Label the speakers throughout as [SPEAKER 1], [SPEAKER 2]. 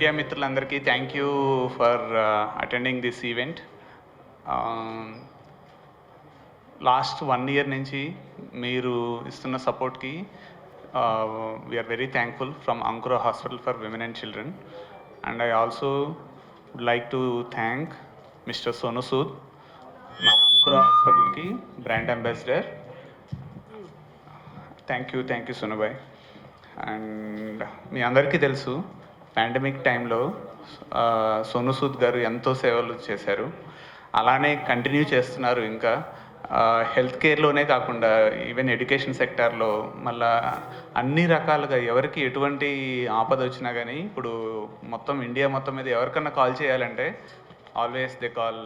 [SPEAKER 1] Media మిత్రులందరికీ thank you for attending this event. Last 1 year నుంచి మీరు ఇస్తున్న సపోర్ట్కి we're very thankful from Ankura hospital for women and children. And I also would like to thank mister Sonu Sood, మా అంకురా హాస్పిటల్కి brand ambassador. Thank you Sonubhai. And మీ అందరికీ తెలుసు, పాండమిక్ టైంలో సోను సూద్ గారు ఎంతో సేవలు చేశారు, అలానే కంటిన్యూ చేస్తున్నారు. ఇంకా హెల్త్ కేర్లోనే కాకుండా ఈవెన్ ఎడ్యుకేషన్ సెక్టార్లో మళ్ళా అన్ని రకాలుగా ఎవరికి ఎటువంటి ఆపద వచ్చినా కానీ ఇప్పుడు మొత్తం ఇండియా మొత్తం మీద ఎవరికన్నా కాల్ చేయాలంటే ఆల్వేస్ దే కాల్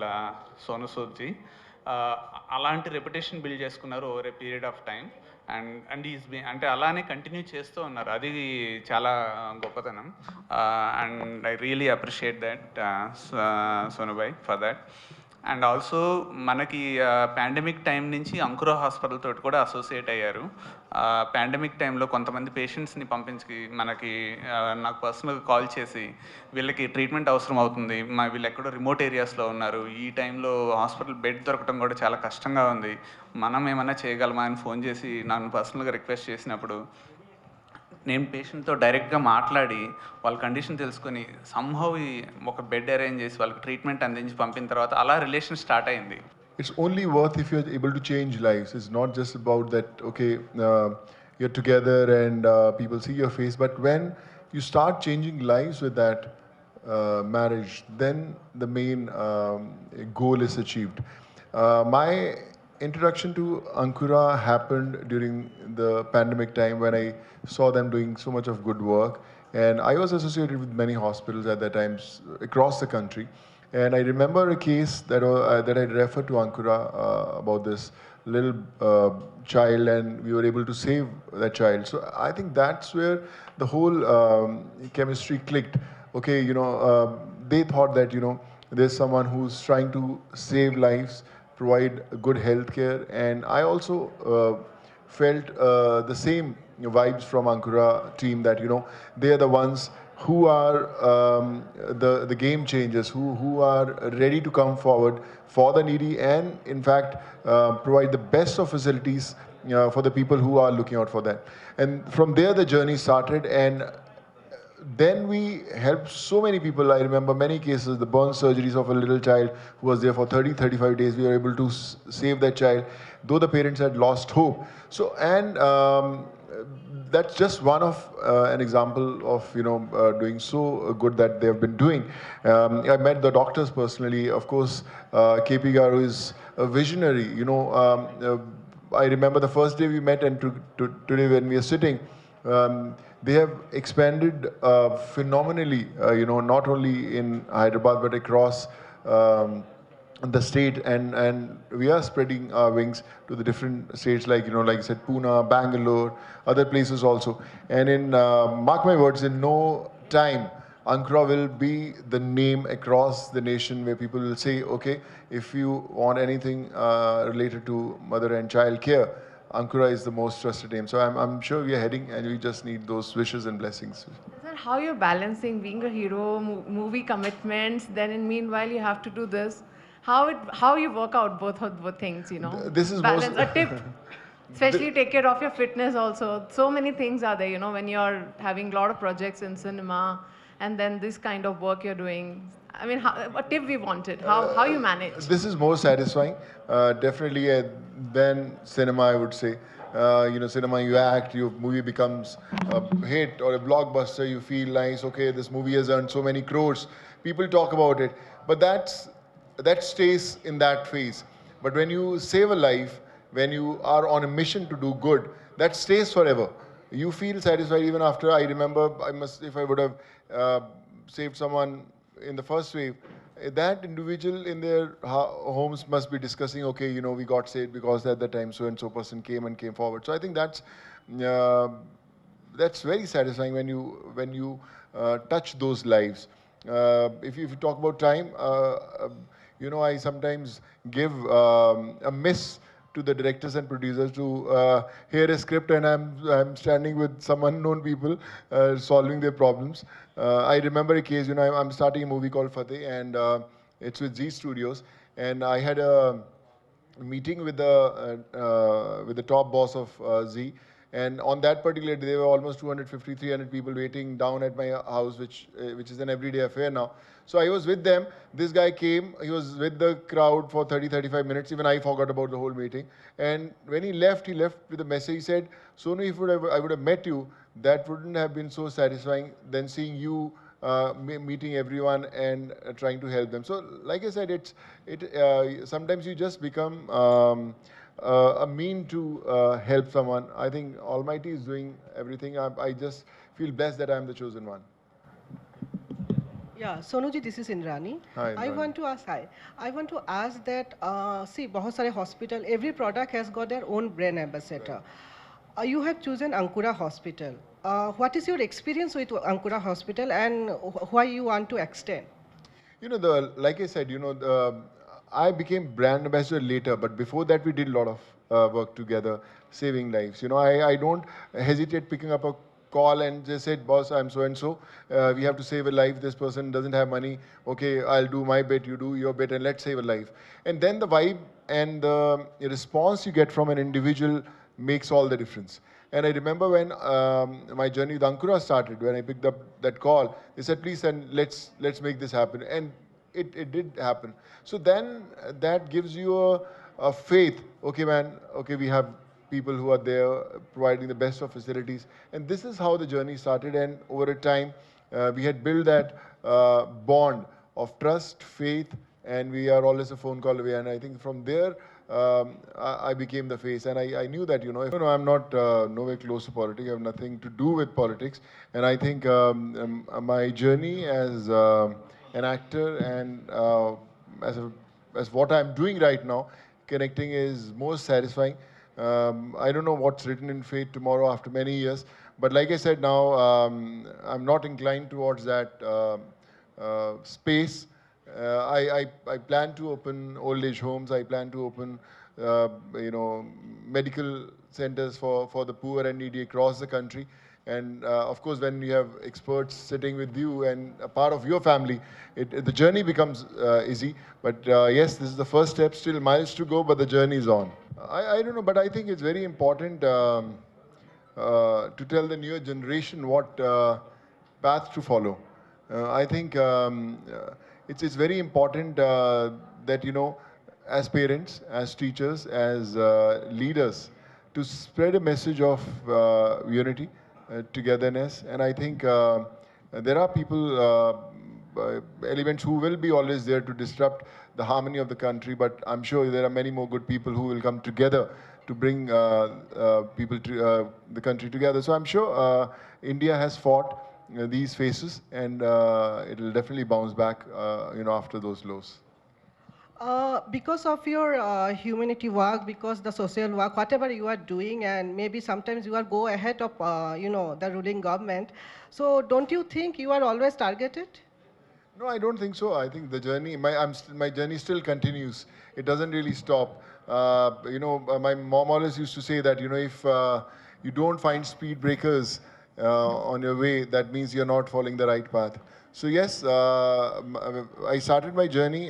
[SPEAKER 1] సోను సూద్జీ. అలాంటి రెప్యుటేషన్ బిల్డ్ చేసుకున్నారు over a period of time. And అంటే అలానే కంటిన్యూ చేస్తూ ఉన్నారు, అది చాలా గొప్పతనం. And I really appreciate that సోనుబాయ్ for that. And also మనకి పాండమిక్ టైం నుంచి అంకురా హాస్పిటల్ తోటి కూడా అసోసియేట్ అయ్యారు. పాండమిక్ టైంలో కొంతమంది పేషెంట్స్ని పంపించి మనకి నాకు పర్సనల్గా కాల్ చేసి వీళ్ళకి ట్రీట్మెంట్ అవసరం అవుతుంది, వీళ్ళు ఎక్కడో రిమోట్ ఏరియాస్లో ఉన్నారు, ఈ టైంలో హాస్పిటల్ బెడ్ దొరకడం కూడా చాలా కష్టంగా ఉంది, మనం ఏమన్నా చేయగలమా అని ఫోన్ చేసి నన్ను పర్సనల్గా రిక్వెస్ట్ చేసినప్పుడు నేను పేషెంట్తో డైరెక్ట్గా మాట్లాడి వాళ్ళ కండిషన్ తెలుసుకొని సంహౌ ఒక బెడ్ అరేంజ్ చేసి వాళ్ళకి ట్రీట్మెంట్ అందించి పంపిన తర్వాత అలా రిలేషన్ స్టార్ట్ అయింది.
[SPEAKER 2] It's only worth if you're able to change lives. It's not just about that, okay, you're together and people see your face, but when you start changing lives with that marriage, then the main goal is achieved. My introduction to Ankura happened during the pandemic time when I saw them doing so much of good work, and I was associated with many hospitals at that time across the country. And I remember a case that I referred to Ankura about this little child, and we were able to save that child. So I think that's where the whole chemistry clicked. Okay, they thought that, there's someone who's trying to save lives, provide good health care, and I also felt the same vibes from Ankura team that, they are the ones who are the game changers, who are ready to come forward for the needy and in fact provide the best of facilities for the people who are looking out for that. And from there the journey started, and then we helped so many people. I remember many cases, the burn surgeries of a little child who was there for 30-35 days. We were able to save that child, though the parents had lost hope. So, and that's just one of an example of doing so good that they have been doing. I met the doctors personally. Of course, KP Garu is a visionary. I remember the first day we met, and today when we are sitting, they have expanded phenomenally. Not only in Hyderabad but across the state, and we are spreading our wings to the different states, like like I said, Pune, Bangalore, other places also. And in mark my words, in no time Ankura will be the name across the nation where people will say, okay, if you want anything related to mother and child care, Ankura is the most trusted name. So I'm sure we are heading, and we just need those wishes and blessings.
[SPEAKER 3] Sir, how you're balancing being a hero, movie commitments, then in meanwhile you have to do this. How you work out both things,
[SPEAKER 2] This is
[SPEAKER 3] balance. A tip, especially take care of your fitness also. So many things are there, when you're having a lot of projects in cinema, and then this kind of work you're doing. I mean, a tip we wanted. How you manage?
[SPEAKER 2] This is more satisfying, definitely, than cinema, I would say. cinema, you act, your movie becomes a hit or a blockbuster, you feel nice, okay, this movie has earned so many crores, people talk about it, but that stays in that phase. But when you save a life, when you are on a mission to do good, that stays forever. You feel satisfied even after. I remember, if I would have saved someone in the first wave, that individual in their homes must be discussing, okay, we got saved because at that time so and so person came forward. So I think uh, that's very satisfying when you touch those lives. If you talk about time, I sometimes give a miss to the directors and producers to hear a script, and I'm standing with some unknown people solving their problems. I remember a case. I'm starting a movie called Fateh, and it's with Z Studios, and I had a meeting with the top boss of Z, and on that particular day there were almost 250, 300 people waiting down at my house, which is an everyday affair now. So I was with them. This guy came. He was with the crowd for 30, 35 minutes. Even I forgot about the whole meeting. And when he left with a message. He said, "Sonu, if I would have met you, that wouldn't have been so satisfying than seeing you meeting everyone and trying to help them." So, like I said, sometimes you just become a mean to help someone. I think Almighty is doing everything. I just feel blessed that I am the chosen one.
[SPEAKER 4] Yeah, Sonuji, this is Indrani.
[SPEAKER 2] Hi,
[SPEAKER 4] I
[SPEAKER 2] Indrani.
[SPEAKER 4] want to ask, hi. I want to ask that, see, बहुत सारे hospital, every product has got their own brand ambassador. You have chosen Ankura Hospital. What is your experience with Ankura Hospital and why you want to extend?
[SPEAKER 2] Like I said, I became brand ambassador later, but before that we did a lot of work together, saving lives. I don't hesitate picking up a call and just said, boss, I'm so and so. We have to save a life. This person doesn't have money. Okay, I'll do my bit, you do your bit, and let's save a life. And then the vibe and the response you get from an individual makes all the difference. And I remember when my journey with Ankura started, when I picked up that call, they said, please, and let's make this happen. And it did happen. So then that gives you a faith. Okay, man, okay, we have people who are there providing the best of facilities. And this is how the journey started. And over a time, we had built that bond of trust, faith, and we are always a phone call away. And I think from there, I became the face. And I knew that, I'm not nowhere close to politics. I have nothing to do with politics. And I think my journey as an actor and as what I'm doing right now, connecting is most satisfying. I don't know what's written in fate tomorrow after many years, but like I said now, I'm not inclined towards that space. I plan to open old age homes. I plan to open, medical centers for the poor and needy across the country. And of course, when you have experts sitting with you and a part of your family, the journey becomes easy. But yes, this is the first step. Still miles to go, but the journey is on. I don't know, but I think it's very important to tell the newer generation what path to follow. I think it's very important that, as parents, as teachers, as leaders, to spread a message of unity, togetherness. And I think there are people, elements who will be always there to disrupt the harmony of the country, but I'm sure there are many more good people who will come together to bring people to the country together. So I'm sure India has fought these phases, and it will definitely bounce back, after those lows.
[SPEAKER 4] Because of your humanity work, because the social work, whatever you are doing, and maybe sometimes you are go ahead of, the ruling government. So don't you think you are always targeted?
[SPEAKER 2] No, I don't think so. I think the journey, my journey still continues. It doesn't really stop. My mom always used to say that, if you don't find speed breakers on your way, that means you're not following the right path. So yes, I started my journey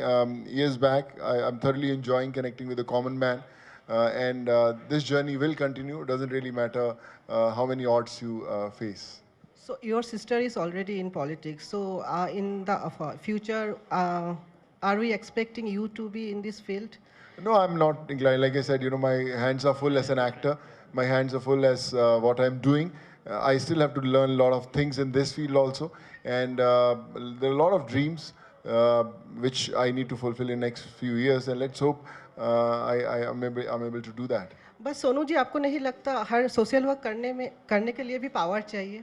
[SPEAKER 2] years back. I'm thoroughly enjoying connecting with the common man. And this journey will continue. It doesn't really matter how many odds you face.
[SPEAKER 4] So your sister is already in politics. So in the future, are we expecting you to be in this field?
[SPEAKER 2] No, I'm not inclined. Like I said, my hands are full as an actor. my hands are full as what I'm doing. I still have to learn a lot of things in this field also, and there are a lot of dreams which I need to fulfill in next few years, and let's hope I'm able to do that.
[SPEAKER 4] बस सोनू जी आपको नहीं लगता हर social work करने के लिए भी power चाहिए?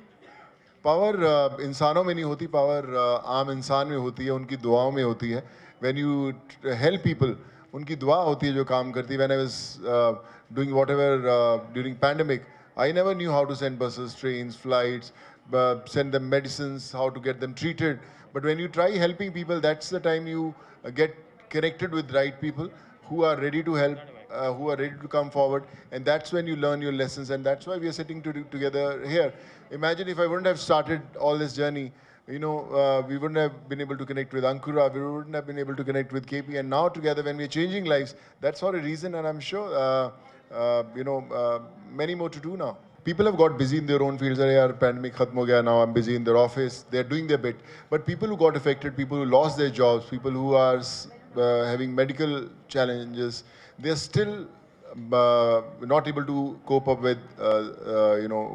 [SPEAKER 2] Power इंसानों में नहीं होती, पावर आम इंसान में होती है, उनकी दुआओं में होती है. When you help people, उनकी दुआ होती है जो काम करती है. When I was doing whatever during pandemic, I never knew how to send buses, trains, flights, send them medicines, how to get them treated. But when you try helping people, that's the time you get connected with right people who are ready to help, who are ready to come forward, and that's when you learn your lessons, and that's why we are sitting together here. Imagine if I wouldn't have started all this journey, we wouldn't have been able to connect with Ankura, we wouldn't have been able to connect with KP, and now together when we're changing lives, that's for a reason, and I'm sure, many more to do now. People have got busy in their own fields. Yaar, pandemic khatm ho gaya, now I'm busy in their office. They're doing their bit. But people who got affected, people who lost their jobs, people who are having medical challenges, they're still not able to cope up with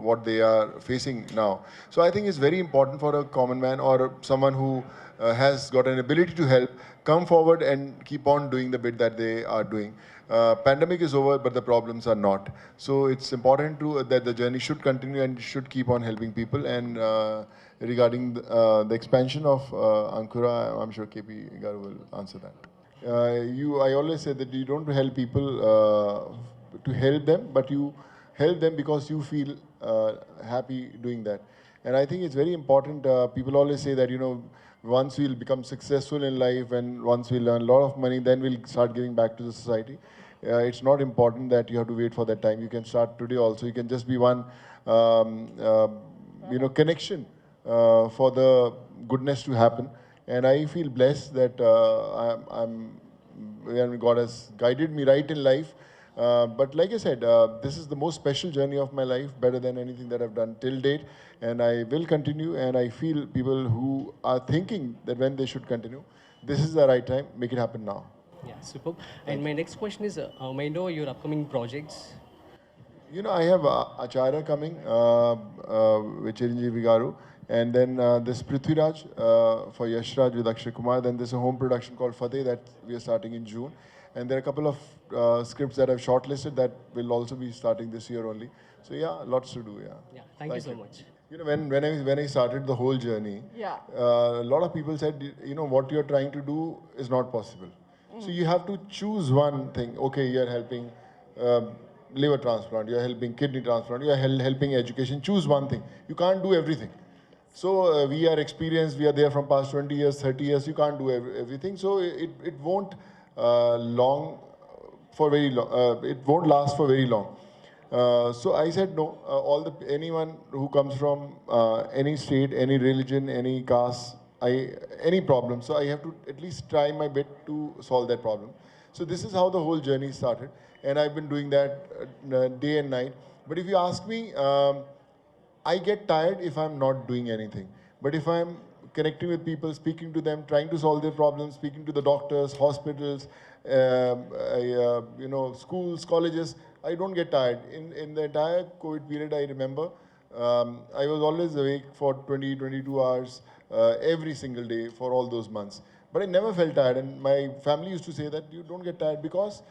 [SPEAKER 2] what they are facing now. So I think it's very important for a common man or someone who has got an ability to help come forward and keep on doing the bit that they are doing. Pandemic is over, but the problems are not. So it's important that the journey should continue and should keep on helping people. And regarding the expansion of Ankura, I'm sure KP Garu will answer that. I always say that you don't help people to help them, but you help them because you feel happy doing that. And I think it's very important. People always say that, once we'll become successful in life and once we earn a lot of money, then we'll start giving back to the society. It's not important that you have to wait for that time. You can start today also. You can just be one, connection for the goodness to happen. And I feel blessed that God has guided me right in life. But like I said, this is the most special journey of my life, better than anything that I've done till date. And I will continue, and I feel people who are thinking that when they should continue, this is the right time, make it happen now.
[SPEAKER 5] Yeah, superb. And my next question is, may I know your upcoming projects?
[SPEAKER 2] I have Acharya coming with Chiranjeevi Garu, and then this Prithviraj for Yashraj with Akshay Kumar. Then there's a home production called Fateh that we are starting in June. And there are a couple of scripts that I've shortlisted that will also be starting this year only. So yeah, lots to do, yeah.
[SPEAKER 5] Yeah, thank you so much.
[SPEAKER 2] When I started the whole journey, a lot of people said, what you're trying to do is not possible. So you have to choose one thing. Okay, you're helping liver transplant, you're helping kidney transplant, you're helping education. Choose one thing. You can't do everything. So we are experienced, we are there from past 20 years, 30 years, you can't do everything. So it won't it won't last for very long. So I said no. Anyone who comes from any state, any religion, any caste, any problem. So I have to at least try my bit to solve that problem. So this is how the whole journey started, and I've been doing that day and night. But if you ask me, I get tired if I'm not doing anything. But if I'm connecting with people, speaking to them, trying to solve their problems, speaking to the doctors, hospitals, schools, colleges, I don't get tired. In the entire COVID period, I remember, I was always awake for 20, 22 hours every single day for all those months. But I never felt tired, and my family used to say that you don't get tired because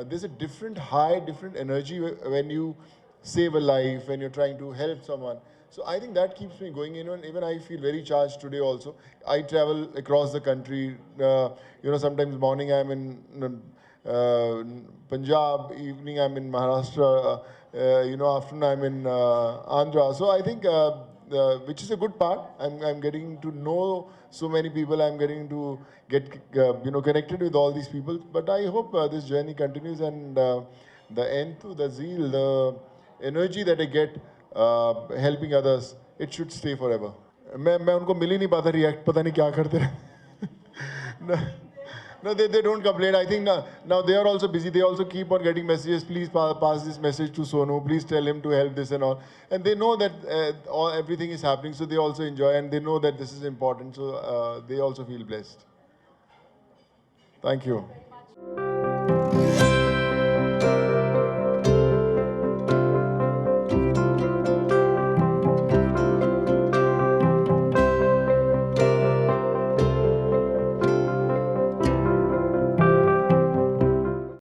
[SPEAKER 2] there's a different high, different energy when you save a life, when you're trying to help someone. So I think that keeps me going. Even I feel very charged today also. I travel across the country. Sometimes morning I'm in Punjab, evening I'm in Maharashtra, afternoon I'm in Andhra. So I think, which is a good part. I'm getting to know so many people. I'm getting to get connected with all these people. But I hope this journey continues, and the enthu, the zeal, the energy that I get helping others, it should stay forever. मैं उनको मिल ही नहीं पाता, react पता नहीं क्या करते रहे. No, they don't complain. I think now they are also busy. They also keep on getting messages. Please pass this message to Sonu. Please tell him to help this and all. And they know that everything is happening, so they also enjoy, and they know that this is important. So they also feel blessed. Thank you.